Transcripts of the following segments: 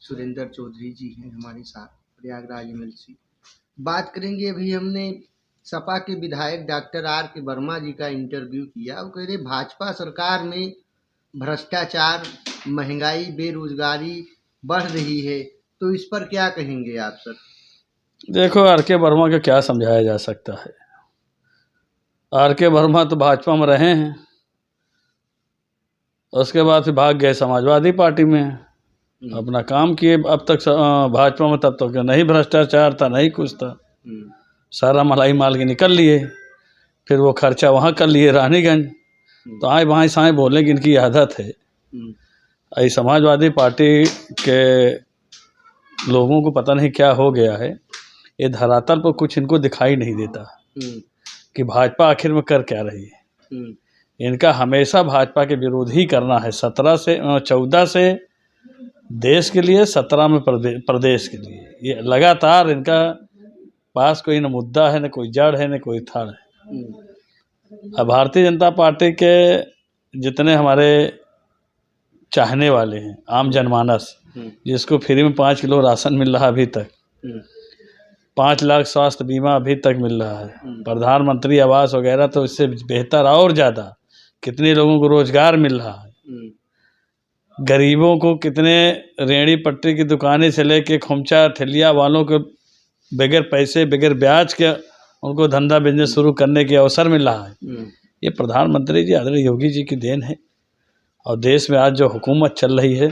सुरेंद्र चौधरी जी हैं हमारे साथ, प्रयागराज एमएलसी। बात करेंगे, अभी हमने सपा के विधायक डॉक्टर आर के वर्मा जी का इंटरव्यू किया। वो कह रहे भाजपा सरकार में भ्रष्टाचार, महंगाई, बेरोजगारी बढ़ रही है, तो इस पर क्या कहेंगे आप सर? देखो, आर के वर्मा का क्या समझाया जा सकता है। आर के वर्मा तो भाजपा में रहे हैं, उसके बाद फिर भाग गए समाजवादी पार्टी में, अपना काम किए। अब तक भाजपा में तब तक नहीं भ्रष्टाचार था, नहीं कुछ था, सारा मलाई माल के निकल लिए। फिर वो खर्चा वहाँ कर लिए रानीगंज। तो आए वहाँ साए बोलने की इनकी आदत है। ऐसी समाजवादी पार्टी के लोगों को पता नहीं क्या हो गया है, ये धरातल पर कुछ इनको दिखाई नहीं देता कि भाजपा आखिर में कर क्या रही है। इनका हमेशा भाजपा के विरोध ही करना है। 14 से देश के लिए, 17 में प्रदेश के लिए। ये लगातार इनका पास कोई न मुद्दा है, न कोई जड़ है, न कोई थड़ है। अब भारतीय जनता पार्टी के जितने हमारे चाहने वाले हैं, आम जनमानस, जिसको फ्री में 5 किलो राशन मिल रहा अभी तक, 5 लाख स्वास्थ्य बीमा अभी तक मिल रहा है, प्रधानमंत्री आवास वगैरह, तो इससे बेहतर और ज़्यादा कितने लोगों को रोजगार मिल रहा है। गरीबों को कितने रेहड़ी पट्टी की दुकानें से लेके खोमचा ठेलिया वालों को बगैर पैसे, बगैर ब्याज के उनको धंधा बिजनेस शुरू करने के अवसर मिल रहा है। ये प्रधानमंत्री जी आदरणीय योगी जी की देन है। और देश में आज जो हुकूमत चल रही है,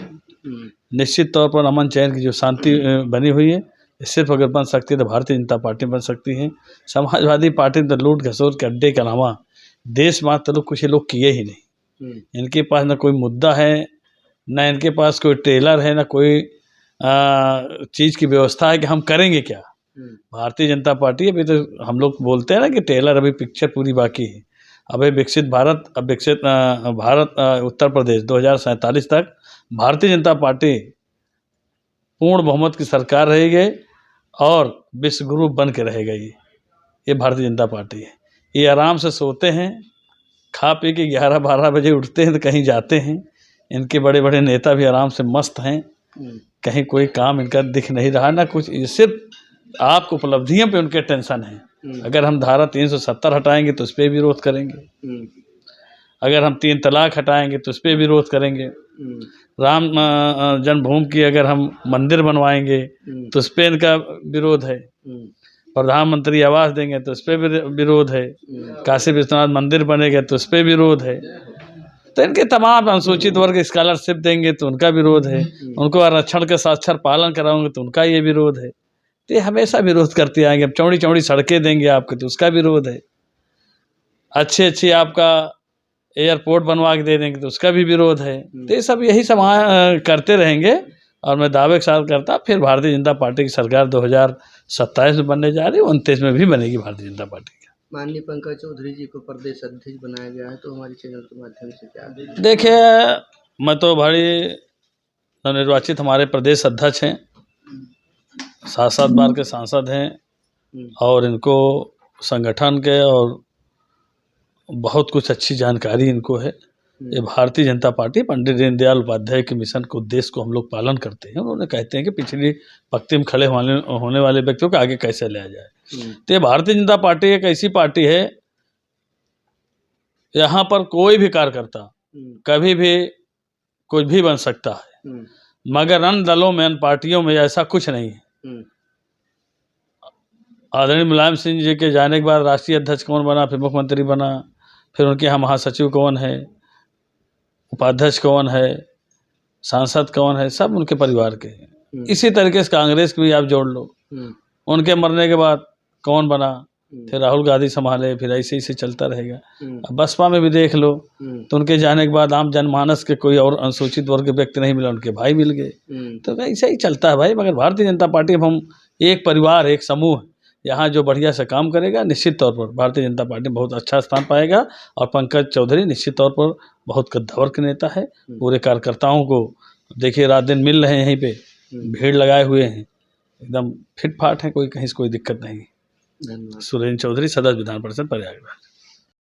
निश्चित तौर पर अमन चैन की जो शांति बनी हुई है, सिर्फ अगर बन सकती है तो भारतीय जनता पार्टी बन सकती है। समाजवादी पार्टी तो लूट घसोट के अड्डे के अलावा देश में तो कुछ ये लोग किए ही नहीं। इनके पास न कोई मुद्दा है, न इनके पास कोई टेलर है, न कोई चीज़ की व्यवस्था है कि हम करेंगे क्या। भारतीय जनता पार्टी, अभी तो हम लोग बोलते हैं ना कि टेलर, अभी पिक्चर पूरी बाकी है। अभी विकसित भारत, अब विकसित भारत उत्तर प्रदेश 2047 तक भारतीय जनता पार्टी पूर्ण बहुमत की सरकार रहेगी और विश्व गुरु बन के रहेगा। ये भारतीय जनता पार्टी है। ये आराम से सोते हैं, खा पी के 11-12 बजे उठते हैं तो कहीं जाते हैं। इनके बड़े बड़े नेता भी आराम से मस्त हैं, कहीं कोई काम इनका दिख नहीं रहा ना कुछ। सिर्फ आपको उपलब्धियों पे उनके टेंशन है। अगर हम धारा 370 हटाएंगे तो उस पर विरोध करेंगे, अगर हम 3 तलाक हटाएंगे तो उस पर विरोध करेंगे, राम जन्मभूमि की अगर हम मंदिर बनवाएंगे तो उस पर इनका विरोध है, प्रधानमंत्री आवास देंगे तो उस पर विरोध है, काशी विश्वनाथ मंदिर बनेगा तो उस पर विरोध है, तो इनके तमाम अनुसूचित वर्ग स्कॉलरशिप देंगे तो उनका विरोध है, उनको आरक्षण के साक्षर पालन कराओगे तो उनका ये विरोध है। तो ये हमेशा विरोध करते आएंगे। अब चौड़ी चौड़ी सड़कें देंगे आपको तो उसका विरोध है, अच्छी आपका एयरपोर्ट बनवा के दे देंगे तो उसका भी विरोध है। तो ये सब यही सब करते रहेंगे। और मैं दावे के साथ करता, फिर भारतीय जनता पार्टी की सरकार 2027 में बनने जा रही है, 29 में भी बनेगी भारतीय जनता पार्टी की। माननीय पंकज चौधरी जी को प्रदेश अध्यक्ष बनाया गया है, तो हमारे चैनल के माध्यम से क्या देखिए, मैं तो बड़ी नवनिर्वाचित हमारे प्रदेश अध्यक्ष हैं, 7 बार के सांसद हैं और इनको संगठन के और बहुत कुछ अच्छी जानकारी इनको है। ये भारतीय जनता पार्टी पंडित दीनदयाल उपाध्याय के मिशन को, उद्देश्य को हम लोग पालन करते हैं। उन्होंने कहते हैं कि पिछली पंक्ति में खड़े होने वाले व्यक्तियों को आगे कैसे लाया जाए। तो ये भारतीय जनता पार्टी एक ऐसी पार्टी है, यहाँ पर कोई भी कार्यकर्ता कभी भी कुछ भी बन सकता है, मगर अन्य दलों में, अन्य पार्टियों में ऐसा कुछ नहीं है। आदरणीय मुलायम सिंह जी के जाने के बाद राष्ट्रीय अध्यक्ष कौन बना, फिर मुख्यमंत्री बना, फिर उनके यहाँ महासचिव कौन है, उपाध्यक्ष कौन है, सांसद कौन है, सब उनके परिवार के हैं। इसी तरीके से कांग्रेस की भी आप जोड़ लो, उनके मरने के बाद कौन बना, फिर राहुल गांधी संभाले, फिर ऐसे ही चलता रहेगा। अब बसपा में भी देख लो, तो उनके जाने के बाद आम जनमानस के कोई और अनुसूचित वर्ग के व्यक्ति नहीं मिला, उनके भाई मिल गए। तो ऐसे ही चलता है भाई। मगर भारतीय जनता पार्टी में हम एक परिवार, एक समूह, यहाँ जो बढ़िया से काम करेगा, निश्चित तौर पर भारतीय जनता पार्टी बहुत अच्छा स्थान पाएगा। और पंकज चौधरी निश्चित तौर पर बहुत कद्दावर के नेता है। पूरे कार्यकर्ताओं को देखिए रात दिन मिल रहे हैं, यहीं पे भीड़ लगाए हुए हैं, एकदम फिट फाट है, कोई कहीं से कोई दिक्कत नहीं। सुरेंद्र चौधरी, सदस्य विधान परिषद, प्रयागराज।